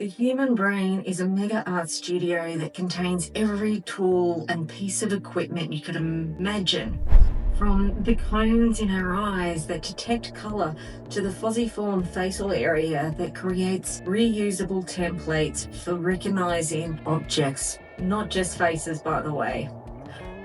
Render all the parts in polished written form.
The human brain is a mega art studio that contains every tool and piece of equipment you could imagine. From the cones in our eyes that detect colour to the fuzzy-form facial area that creates reusable templates for recognising objects, not just faces, by the way.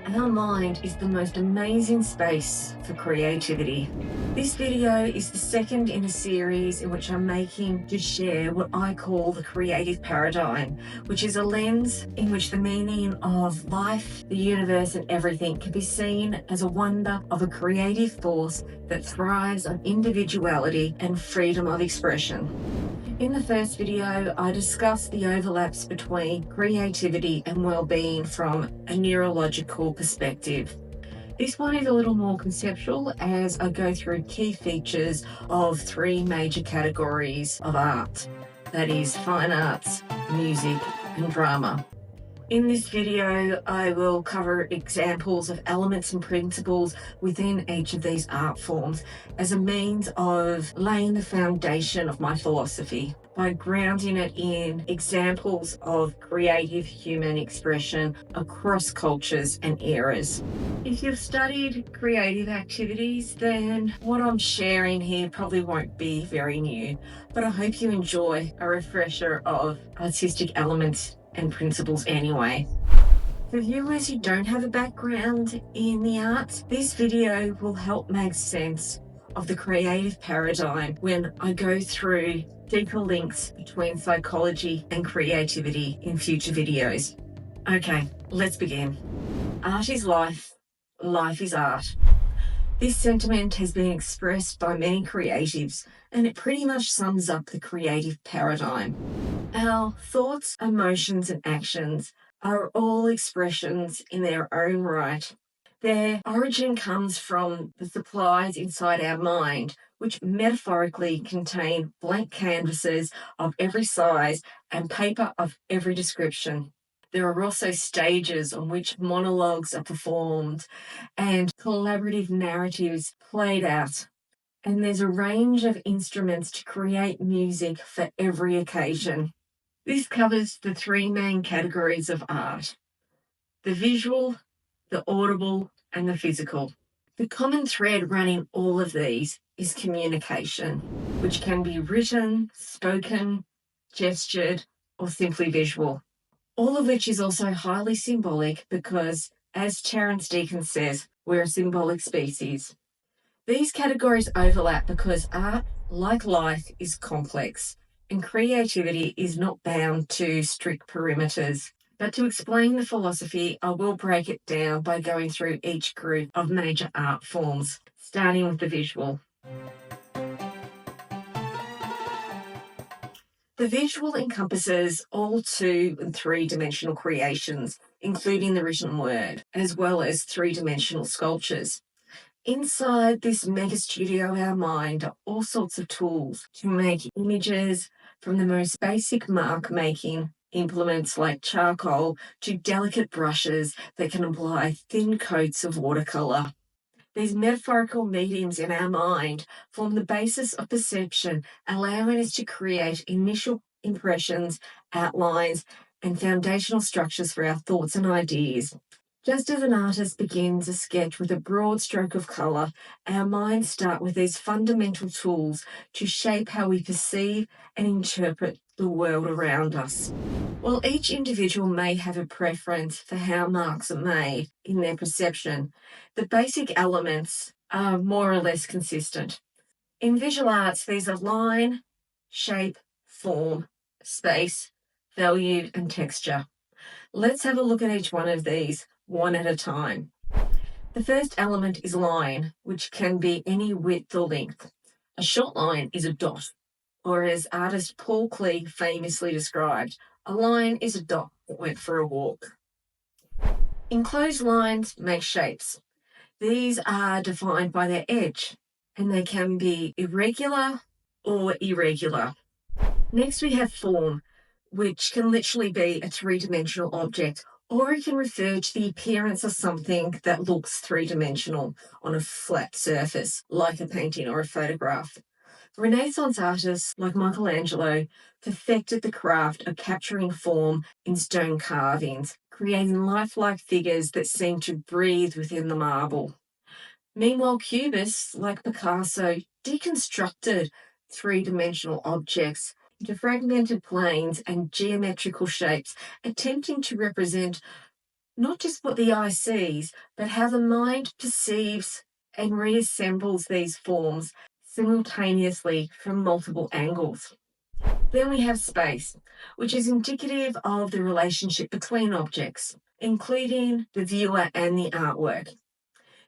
Our mind is the most amazing space for creativity. This video is the second in a series in which I'm making to share what I call the creative paradigm, which is a lens in which the meaning of life, the universe, and everything can be seen as a wonder of a creative force that thrives on individuality and freedom of expression. In the first video, I discussed the overlaps between creativity and well-being from a neurological perspective. This one is a little more conceptual as I go through key features of three major categories of art. That is fine arts, music, and drama. In this video, I will cover examples of elements and principles within each of these art forms as a means of laying the foundation of my philosophy by grounding it in examples of creative human expression across cultures and eras. If you've studied creative activities, then what I'm sharing here probably won't be very new, but I hope you enjoy a refresher of artistic elements and principles anyway. For viewers who don't have a background in the arts, this video will help make sense of the creative paradigm when I go through deeper links between psychology and creativity in future videos. Okay, let's begin. Art is life, life is art. This sentiment has been expressed by many creatives, and it pretty much sums up the creative paradigm. Our thoughts, emotions, and actions are all expressions in their own right. Their origin comes from the supplies inside our mind, which metaphorically contain blank canvases of every size and paper of every description. There are also stages on which monologues are performed and collaborative narratives played out. And there's a range of instruments to create music for every occasion. This covers the three main categories of art: the visual, the audible, and the physical. The common thread running all of these is communication, which can be written, spoken, gestured, or simply visual. All of which is also highly symbolic because, as Terence Deacon says, we're a symbolic species. These categories overlap because art, like life, is complex, and creativity is not bound to strict perimeters. But to explain the philosophy, I will break it down by going through each group of major art forms, starting with the visual. The visual encompasses all 2- and 3-dimensional creations, including the written word, as well as 3-dimensional sculptures. Inside this mega studio, our mind, are all sorts of tools to make images, from the most basic mark-making implements like charcoal to delicate brushes that can apply thin coats of watercolour. These metaphorical mediums in our mind form the basis of perception, allowing us to create initial impressions, outlines, and foundational structures for our thoughts and ideas. Just as an artist begins a sketch with a broad stroke of colour, our minds start with these fundamental tools to shape how we perceive and interpret the world around us. While each individual may have a preference for how marks are made in their perception, the basic elements are more or less consistent. In visual arts, these are line, shape, form, space, value, and texture. Let's have a look at each one of these, one at a time. The first element is line, which can be any width or length. A short line is a dot, or as artist Paul Klee famously described, a line is a dot that went for a walk. Enclosed lines make shapes. These are defined by their edge, and they can be irregular or irregular. Next, we have form, which can literally be a 3-dimensional object, or it can refer to the appearance of something that looks 3-dimensional on a flat surface, like a painting or a photograph. Renaissance artists like Michelangelo perfected the craft of capturing form in stone carvings, creating lifelike figures that seem to breathe within the marble. Meanwhile, cubists like Picasso deconstructed three-dimensional objects into fragmented planes and geometrical shapes, attempting to represent not just what the eye sees, but how the mind perceives and reassembles these forms simultaneously from multiple angles. Then we have space, which is indicative of the relationship between objects, including the viewer and the artwork.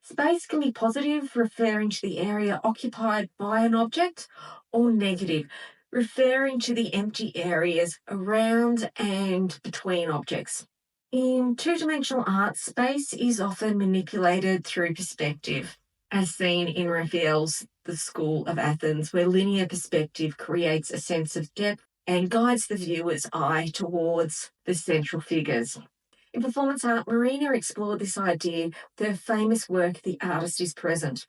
Space can be positive, referring to the area occupied by an object, or negative, referring to the empty areas around and between objects. In two-dimensional art, space is often manipulated through perspective, as seen in Raphael's The School of Athens, where linear perspective creates a sense of depth and guides the viewer's eye towards the central figures. In performance art, Marina explored this idea with her famous work, The Artist is Present,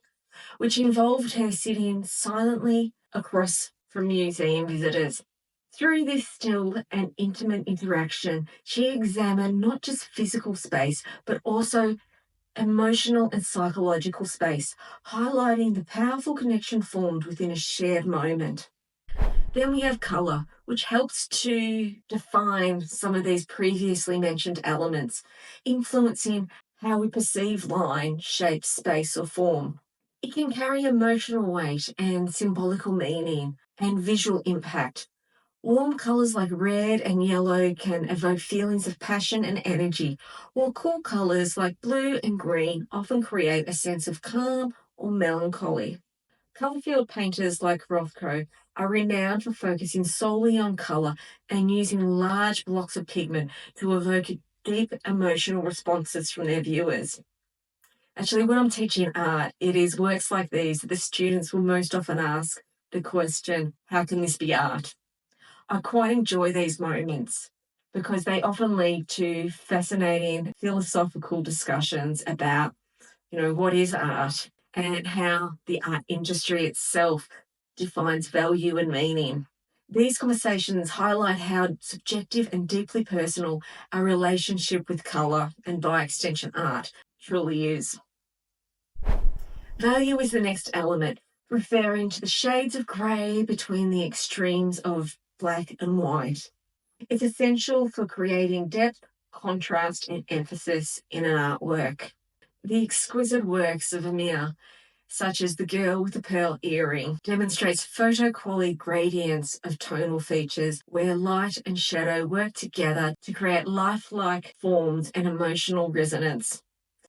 which involved her sitting silently across from museum visitors. Through this still and intimate interaction, she examined not just physical space, but also emotional and psychological space, highlighting the powerful connection formed within a shared moment. Then we have colour, which helps to define some of these previously mentioned elements, influencing how we perceive line, shape, space, or form. It can carry emotional weight and symbolical meaning and visual impact. Warm colours like red and yellow can evoke feelings of passion and energy, while cool colours like blue and green often create a sense of calm or melancholy. Colour-field painters like Rothko are renowned for focusing solely on colour and using large blocks of pigment to evoke deep emotional responses from their viewers. Actually, when I'm teaching art, it is works like these that the students will most often ask the question, how can this be art? I quite enjoy these moments because they often lead to fascinating philosophical discussions about, what is art and how the art industry itself defines value and meaning. These conversations highlight how subjective and deeply personal our relationship with colour and by extension art truly is. Value is the next element, referring to the shades of grey between the extremes of black and white. It's essential for creating depth, contrast, and emphasis in an artwork. The exquisite works of Vermeer, such as The Girl with the Pearl Earring, demonstrates photo-quality gradients of tonal features where light and shadow work together to create lifelike forms and emotional resonance.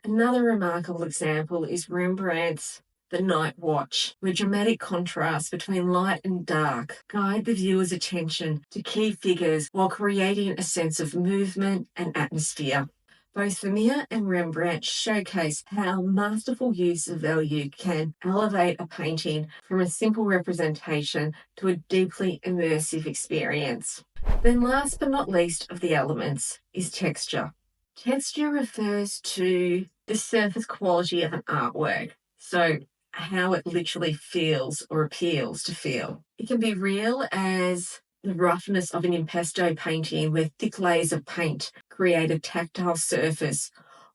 Another remarkable example is Rembrandt's The Night Watch, where dramatic contrasts between light and dark guide the viewer's attention to key figures while creating a sense of movement and atmosphere. Both Vermeer and Rembrandt showcase how masterful use of value can elevate a painting from a simple representation to a deeply immersive experience. Then last but not least of the elements is texture. Texture refers to the surface quality of an artwork, so how it literally feels or appeals to feel. It can be real as the roughness of an impasto painting where thick layers of paint create a tactile surface,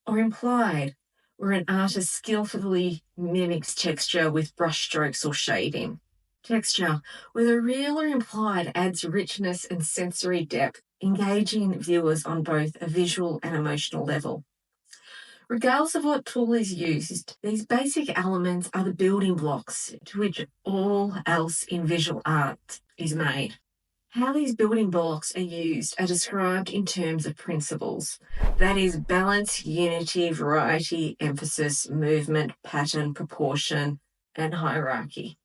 or implied where an artist skillfully mimics texture with brushstrokes or shading. Texture, whether real or implied, adds richness and sensory depth, engaging viewers on both a visual and emotional level. Regardless of what tool is used, these basic elements are the building blocks to which all else in visual art is made. How these building blocks are used are described in terms of principles. That is balance, unity, variety, emphasis, movement, pattern, proportion, and hierarchy.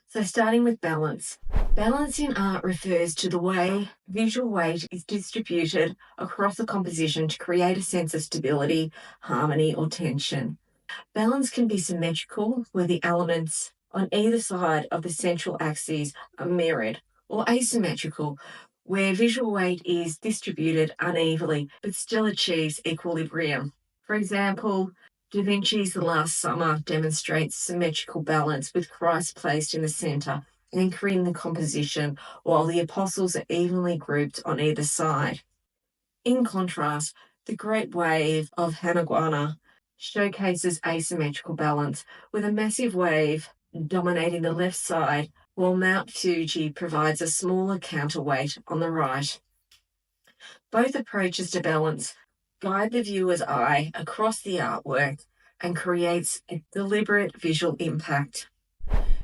So starting with balance. Balance in art refers to the way visual weight is distributed across a composition to create a sense of stability, harmony, or tension. Balance can be symmetrical, where the elements on either side of the central axis are mirrored, or asymmetrical, where visual weight is distributed unevenly but still achieves equilibrium. For example, Da Vinci's The Last Summer demonstrates symmetrical balance with Christ placed in the centre, anchoring the composition, while the apostles are evenly grouped on either side. In contrast, the Great Wave of Hanaguana showcases asymmetrical balance, with a massive wave dominating the left side, while Mount Fuji provides a smaller counterweight on the right. Both approaches to balance guide the viewer's eye across the artwork and creates a deliberate visual impact.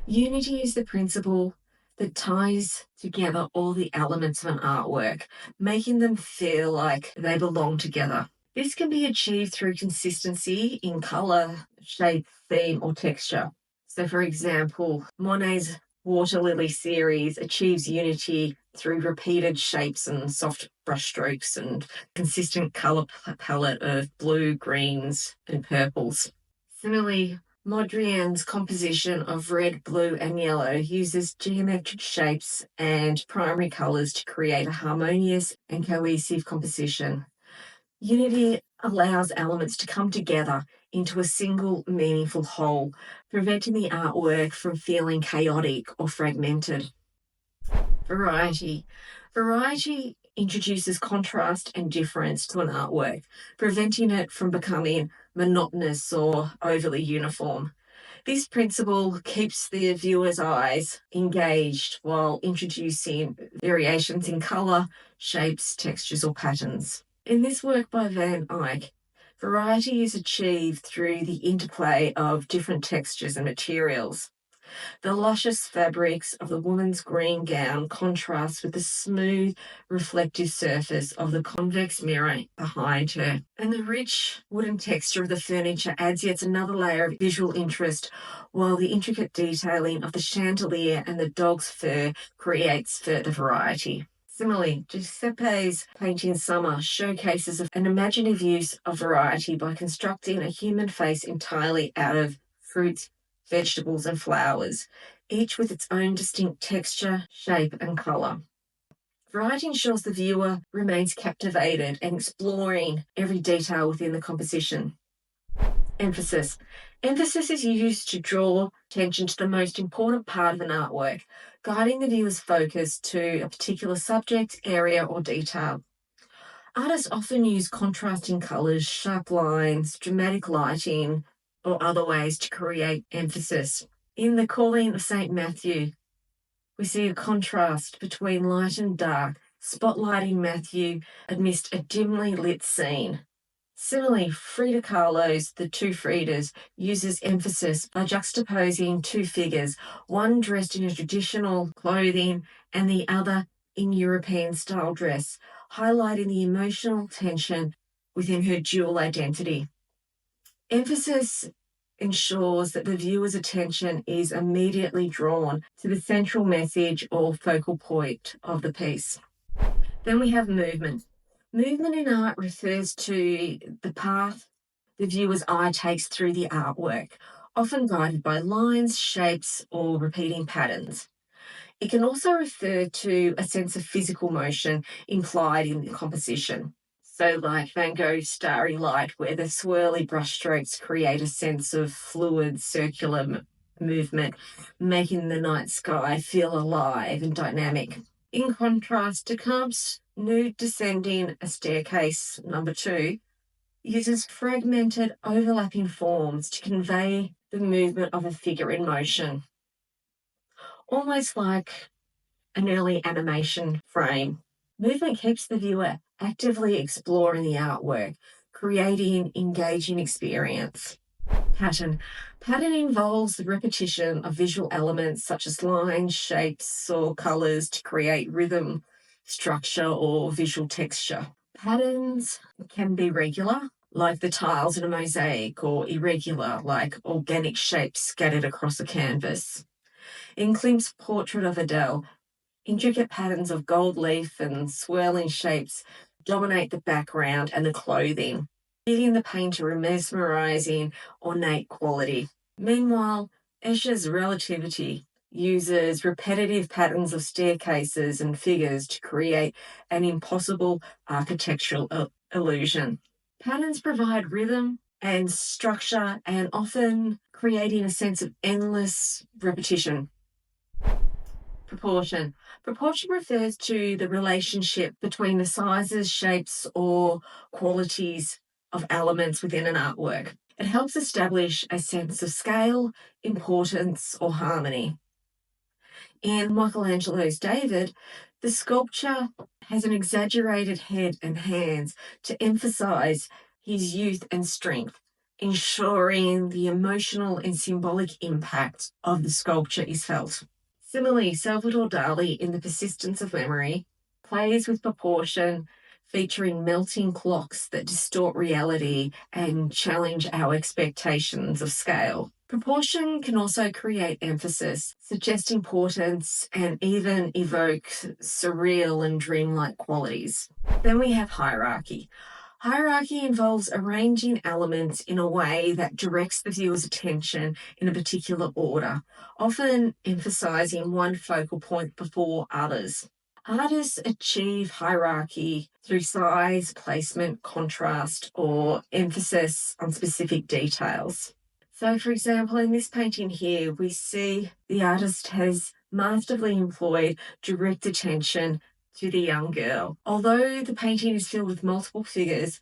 Unity is the principle that ties together all the elements of an artwork, making them feel like they belong together. This can be achieved through consistency in colour, shape, theme, or texture. So, for example, Monet's Water Lily series achieves unity through repeated shapes and soft brushstrokes and consistent colour palette of blue, greens, and purples. Similarly, Mondrian's composition of red, blue, and yellow uses geometric shapes and primary colours to create a harmonious and cohesive composition. Unity allows elements to come together into a single meaningful whole, preventing the artwork from feeling chaotic or fragmented. Variety. Variety introduces contrast and difference to an artwork, preventing it from becoming monotonous or overly uniform. This principle keeps the viewer's eyes engaged while introducing variations in colour, shapes, textures, or patterns. In this work by Van Eyck, variety is achieved through the interplay of different textures and materials. The luscious fabrics of the woman's green gown contrast with the smooth, reflective surface of the convex mirror behind her. And the rich wooden texture of the furniture adds yet another layer of visual interest, while the intricate detailing of the chandelier and the dog's fur creates further variety. Similarly, Giuseppe's painting Summer showcases an imaginative use of variety by constructing a human face entirely out of fruits, vegetables, and flowers, each with its own distinct texture, shape, and colour. Variety ensures the viewer remains captivated and exploring every detail within the composition. Emphasis. Emphasis is used to draw attention to the most important part of an artwork, guiding the viewer's focus to a particular subject, area, or detail. Artists often use contrasting colours, sharp lines, dramatic lighting, or other ways to create emphasis. In The Calling of St. Matthew, we see a contrast between light and dark, spotlighting Matthew amidst a dimly lit scene. Similarly, Frida Kahlo's The Two Fridas uses emphasis by juxtaposing two figures, one dressed in a traditional clothing and the other in European-style dress, highlighting the emotional tension within her dual identity. Emphasis ensures that the viewer's attention is immediately drawn to the central message or focal point of the piece. Then we have movement. Movement in art refers to the path the viewer's eye takes through the artwork, often guided by lines, shapes, or repeating patterns. It can also refer to a sense of physical motion implied in the composition. So like Van Gogh's Starry Light, where the swirly brushstrokes create a sense of fluid, circular movement, making the night sky feel alive and dynamic. In contrast, Decamp's Nude Descending a Staircase, number 2, uses fragmented, overlapping forms to convey the movement of a figure in motion, almost like an early animation frame. Movement keeps the viewer actively exploring the artwork, creating an engaging experience. Pattern. Pattern involves the repetition of visual elements such as lines, shapes, or colours to create rhythm, structure, or visual texture. Patterns can be regular, like the tiles in a mosaic, or irregular, like organic shapes scattered across a canvas. In Klimt's portrait of Adele, intricate patterns of gold leaf and swirling shapes dominate the background and the clothing, giving the painter a mesmerizing, ornate quality. Meanwhile, Escher's Relativity uses repetitive patterns of staircases and figures to create an impossible architectural illusion. Patterns provide rhythm, and structure, and often creating a sense of endless repetition. Proportion. Proportion refers to the relationship between the sizes, shapes, or qualities of elements within an artwork. It helps establish a sense of scale, importance, or harmony. In Michelangelo's David, the sculpture has an exaggerated head and hands to emphasize his youth and strength, ensuring the emotional and symbolic impact of the sculpture is felt. Similarly, Salvador Dali in The Persistence of Memory plays with proportion, featuring melting clocks that distort reality and challenge our expectations of scale. Proportion can also create emphasis, suggest importance, and even evoke surreal and dreamlike qualities. Then we have hierarchy. Hierarchy involves arranging elements in a way that directs the viewer's attention in a particular order, often emphasizing one focal point before others. Artists achieve hierarchy through size, placement, contrast, or emphasis on specific details. So, for example, in this painting here, we see the artist has masterfully employed direct attention to the young girl. Although the painting is filled with multiple figures,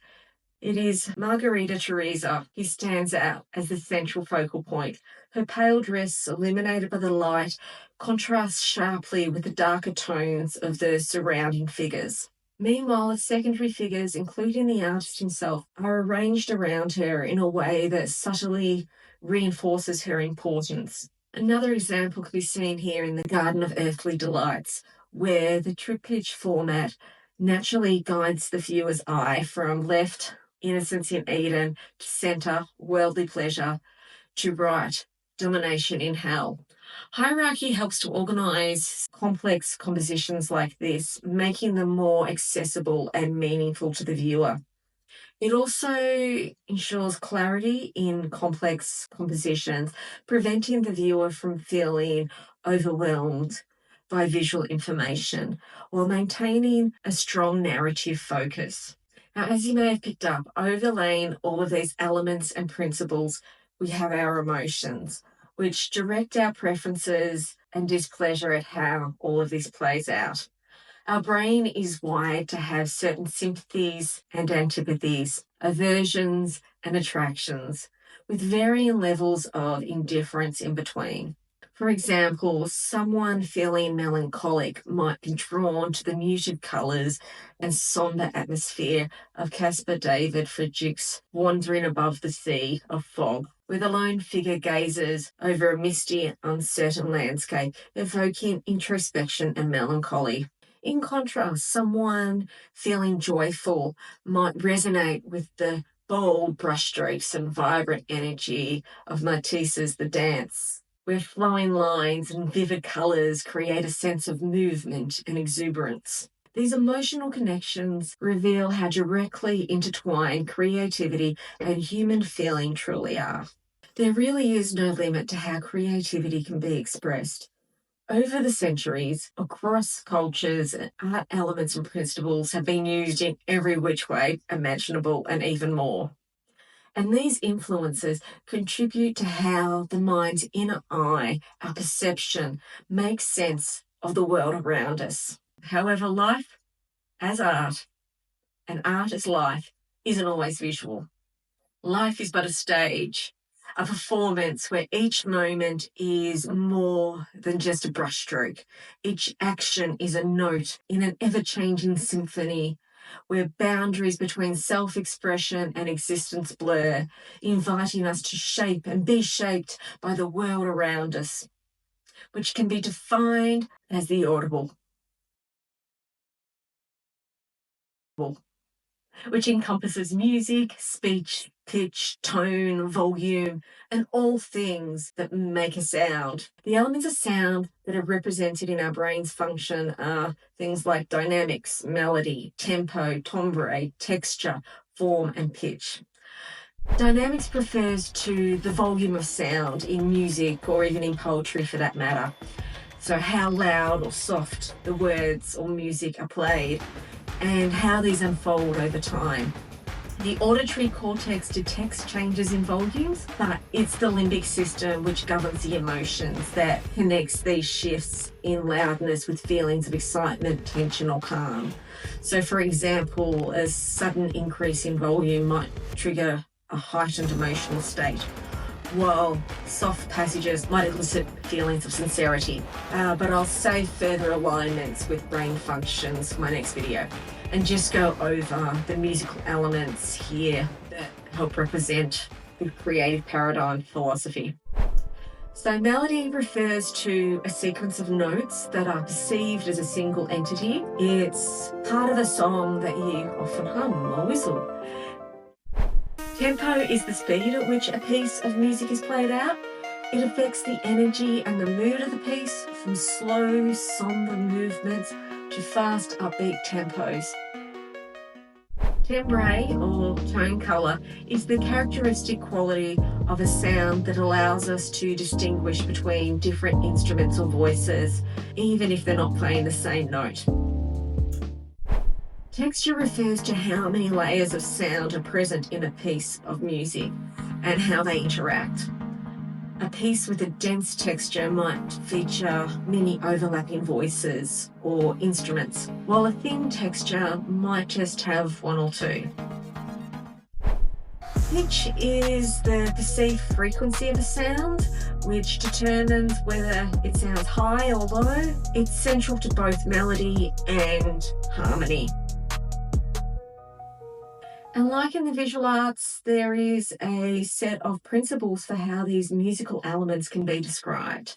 it is Margarita Teresa who stands out as the central focal point. Her pale dress, illuminated by the light, contrasts sharply with the darker tones of the surrounding figures. Meanwhile, the secondary figures, including the artist himself, are arranged around her in a way that subtly reinforces her importance. Another example can be seen here in the Garden of Earthly Delights, where the triptych format naturally guides the viewer's eye from left, innocence in Eden, to centre, worldly pleasure, to right, domination in hell. Hierarchy helps to organise complex compositions like this, making them more accessible and meaningful to the viewer. It also ensures clarity in complex compositions, preventing the viewer from feeling overwhelmed by visual information while maintaining a strong narrative focus. Now, as you may have picked up, overlaying all of these elements and principles, we have our emotions, which direct our preferences and displeasure at how all of this plays out. Our brain is wired to have certain sympathies and antipathies, aversions and attractions, with varying levels of indifference in between. For example, someone feeling melancholic might be drawn to the muted colours and sombre atmosphere of Caspar David Friedrich's Wandering Above the Sea of Fog, where the lone figure gazes over a misty, uncertain landscape, evoking introspection and melancholy. In contrast, someone feeling joyful might resonate with the bold brushstrokes and vibrant energy of Matisse's The Dance, where flowing lines and vivid colours create a sense of movement and exuberance. These emotional connections reveal how directly intertwined creativity and human feeling truly are. There really is no limit to how creativity can be expressed. Over the centuries, across cultures, art elements and principles have been used in every which way imaginable and even more. And these influences contribute to how the mind's inner eye, our perception, makes sense of the world around us. However, life as art and art as life isn't always visual. Life is but a stage, a performance where each moment is more than just a brushstroke. Each action is a note in an ever-changing symphony where boundaries between self-expression and existence blur, inviting us to shape and be shaped by the world around us, which can be defined as the audible, which encompasses music, speech, pitch, tone, volume, and all things that make a sound. The elements of sound that are represented in our brain's function are things like dynamics, melody, tempo, timbre, texture, form, and pitch. Dynamics refers to the volume of sound in music or even in poetry for that matter. So how loud or soft the words or music are played and how these unfold over time. The auditory cortex detects changes in volumes, but it's the limbic system which governs the emotions that connects these shifts in loudness with feelings of excitement, tension, or calm. So, for example, a sudden increase in volume might trigger a heightened emotional state, while soft passages might elicit feelings of sincerity. But I'll save further alignments with brain functions for my next video and just go over the musical elements here that help represent the creative paradigm philosophy. So melody refers to a sequence of notes that are perceived as a single entity. It's part of a song that you often hum or whistle. Tempo is the speed at which a piece of music is played out. It affects the energy and the mood of the piece, from slow, somber movements to fast, upbeat tempos. Timbre, or tone colour, is the characteristic quality of a sound that allows us to distinguish between different instruments or voices, even if they're not playing the same note. Texture refers to how many layers of sound are present in a piece of music and how they interact. A piece with a dense texture might feature many overlapping voices or instruments, while a thin texture might just have one or two. Pitch is the perceived frequency of a sound, which determines whether it sounds high or low. It's central to both melody and harmony. And like in the visual arts, there is a set of principles for how these musical elements can be described,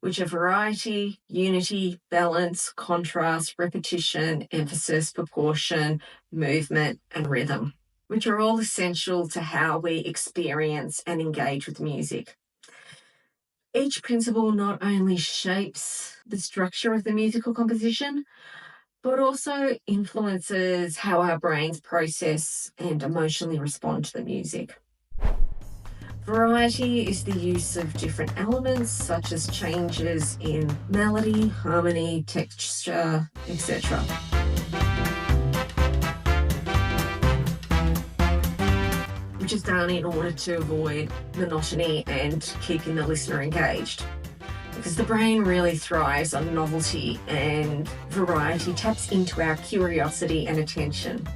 which are variety, unity, balance, contrast, repetition, emphasis, proportion, movement, and rhythm, which are all essential to how we experience and engage with music. Each principle not only shapes the structure of the musical composition, but also influences how our brains process and emotionally respond to the music. Variety is the use of different elements, such as changes in melody, harmony, texture, etc. Which is done in order to avoid monotony and keeping the listener engaged. Because the brain really thrives on novelty, and variety taps into our curiosity and attention.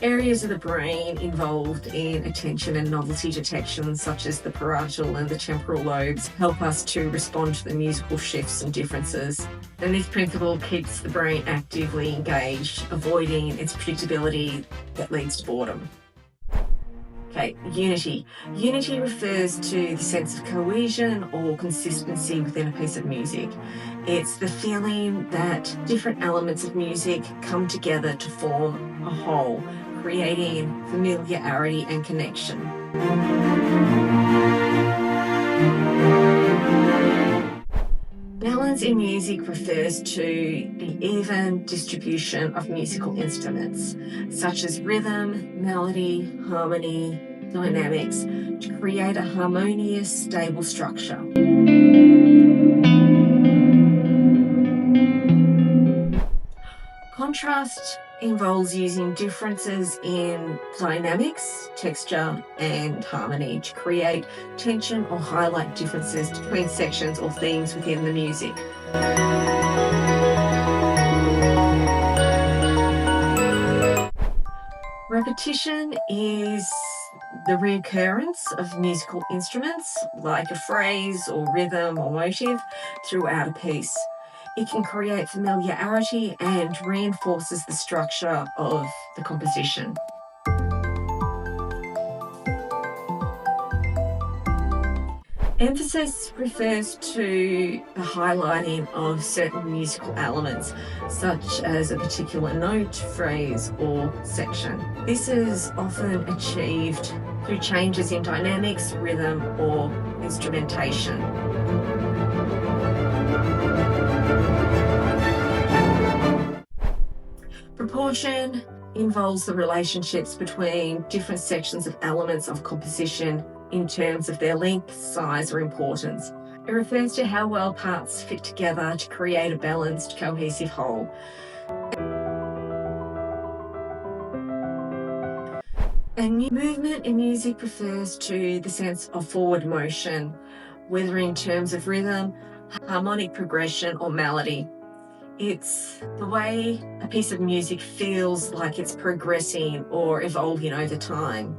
Areas of the brain involved in attention and novelty detection, such as the parietal and the temporal lobes, help us to respond to the musical shifts and differences. And this principle keeps the brain actively engaged, avoiding its predictability that leads to boredom. Okay, unity. Unity refers to the sense of cohesion or consistency within a piece of music. It's the feeling that different elements of music come together to form a whole, creating familiarity and connection. Balance in music refers to the even distribution of musical instruments, such as rhythm, melody, harmony, dynamics, to create a harmonious, stable structure. Contrast involves using differences in dynamics, texture, and harmony to create tension or highlight differences between sections or themes within the music. Repetition is the reoccurrence of musical instruments, like a phrase or rhythm or motive, throughout a piece. It can create familiarity and reinforces the structure of the composition. Emphasis refers to the highlighting of certain musical elements, such as a particular note, phrase, or section. This is often achieved through changes in dynamics, rhythm, or instrumentation. Proportion involves the relationships between different sections of elements of composition in terms of their length, size, or importance. It refers to how well parts fit together to create a balanced, cohesive whole. And movement in music refers to the sense of forward motion, whether in terms of rhythm, harmonic progression, or melody. It's the way a piece of music feels like it's progressing or evolving over time.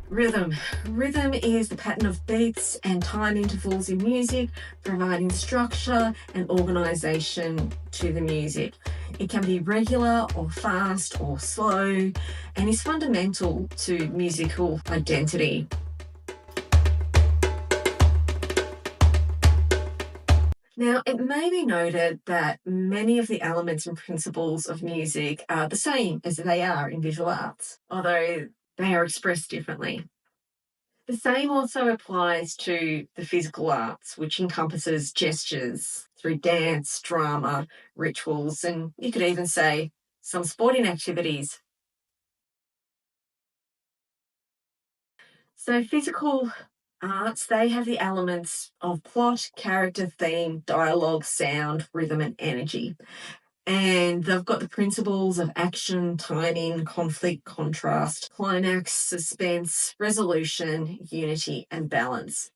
Rhythm. Rhythm is the pattern of beats and time intervals in music, providing structure and organisation to the music. It can be regular or fast or slow, and is fundamental to musical identity. Now, it may be noted that many of the elements and principles of music are the same as they are in visual arts, although they are expressed differently. The same also applies to the physical arts, which encompasses gestures through dance, drama, rituals, and you could even say some sporting activities. So, physical arts, they have the elements of plot, character, theme, dialogue, sound, rhythm, and energy. And they've got the principles of action, timing, conflict, contrast, climax, suspense, resolution, unity, and balance.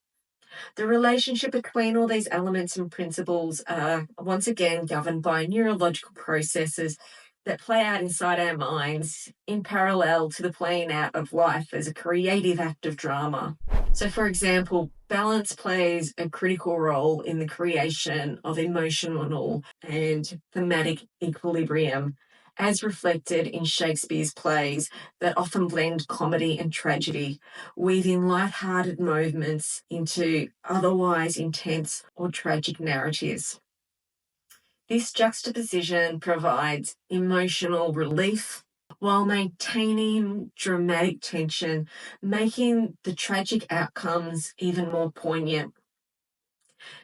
The relationship between all these elements and principles are once again governed by neurological processes that play out inside our minds in parallel to the playing out of life as a creative act of drama. So, for example, balance plays a critical role in the creation of emotional and thematic equilibrium, as reflected in Shakespeare's plays that often blend comedy and tragedy, weaving light-hearted moments into otherwise intense or tragic narratives. This juxtaposition provides emotional relief while maintaining dramatic tension, making the tragic outcomes even more poignant.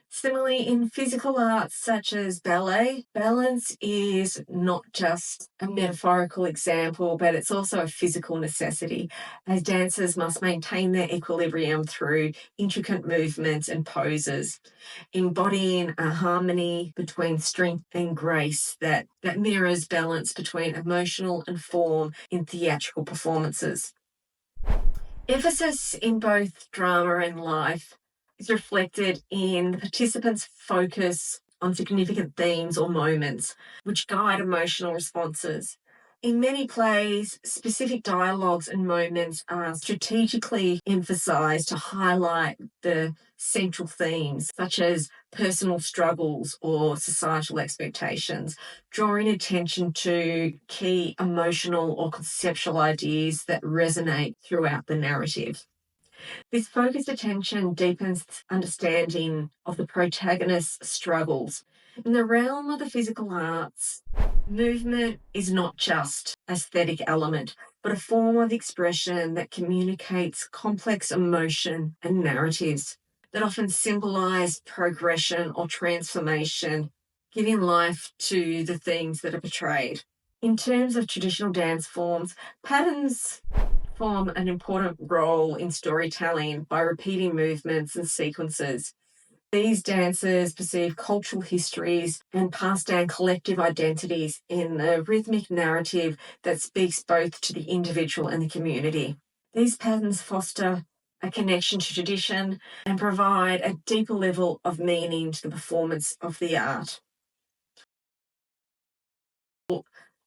Similarly, in physical arts such as ballet, balance is not just a metaphorical example, but it's also a physical necessity, as dancers must maintain their equilibrium through intricate movements and poses, embodying a harmony between strength and grace that mirrors balance between emotional and form in theatrical performances. Emphasis in both drama and life is reflected in the participants' focus on significant themes or moments, which guide emotional responses. In many plays, specific dialogues and moments are strategically emphasized to highlight the central themes, such as personal struggles or societal expectations, drawing attention to key emotional or conceptual ideas that resonate throughout the narrative. This focused attention deepens understanding of the protagonist's struggles. In the realm of the physical arts, movement is not just aesthetic element, but a form of expression that communicates complex emotion and narratives that often symbolize progression or transformation, giving life to the themes that are portrayed. In terms of traditional dance forms, patterns form an important role in storytelling by repeating movements and sequences. These dances perceive cultural histories and pass down collective identities in a rhythmic narrative that speaks both to the individual and the community. These patterns foster a connection to tradition and provide a deeper level of meaning to the performance of the art.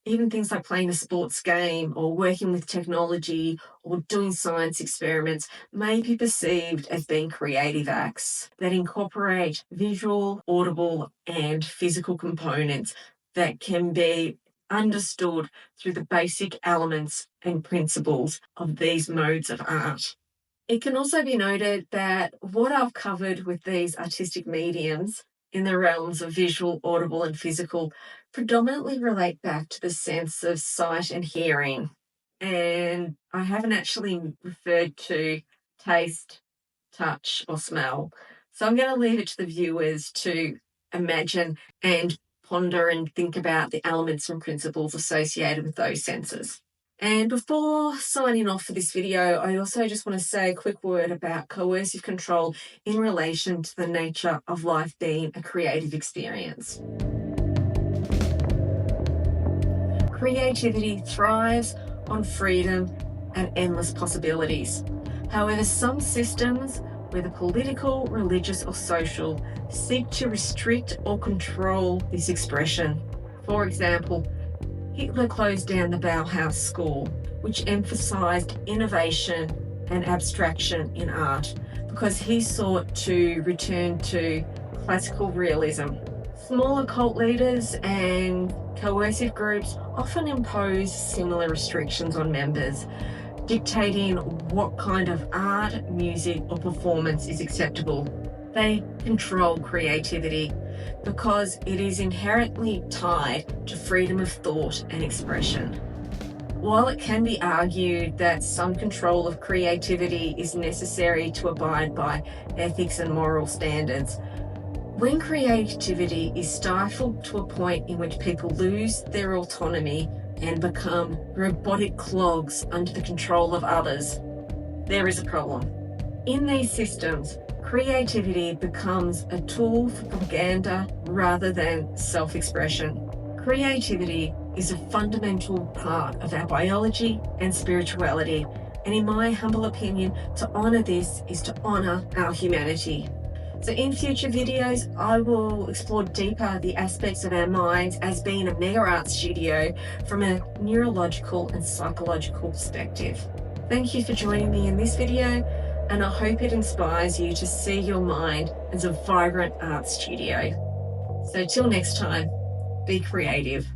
Even things like playing a sports game or working with technology or doing science experiments may be perceived as being creative acts that incorporate visual, audible, and physical components that can be understood through the basic elements and principles of these modes of art. It can also be noted that what I've covered with these artistic mediums in the realms of visual, audible, and physical predominantly relate back to the sense of sight and hearing. And I haven't actually referred to taste, touch, or smell. So I'm going to leave it to the viewers to imagine and ponder and think about the elements and principles associated with those senses. And before signing off for this video, I also just want to say a quick word about coercive control in relation to the nature of life being a creative experience. Creativity thrives on freedom and endless possibilities. However, some systems, whether political, religious, or social, seek to restrict or control this expression. For example, Hitler closed down the Bauhaus School, which emphasized innovation and abstraction in art because he sought to return to classical realism. Smaller cult leaders and coercive groups often impose similar restrictions on members, dictating what kind of art, music, or performance is acceptable. They control creativity because it is inherently tied to freedom of thought and expression. While it can be argued that some control of creativity is necessary to abide by ethics and moral standards, when creativity is stifled to a point in which people lose their autonomy and become robotic clogs under the control of others, there is a problem. In these systems, creativity becomes a tool for propaganda rather than self-expression. Creativity is a fundamental part of our biology and spirituality, and in my humble opinion, to honour this is to honour our humanity. So in future videos, I will explore deeper the aspects of our minds as being a mega art studio from a neurological and psychological perspective. Thank you for joining me in this video, and I hope it inspires you to see your mind as a vibrant art studio. So till next time, be creative.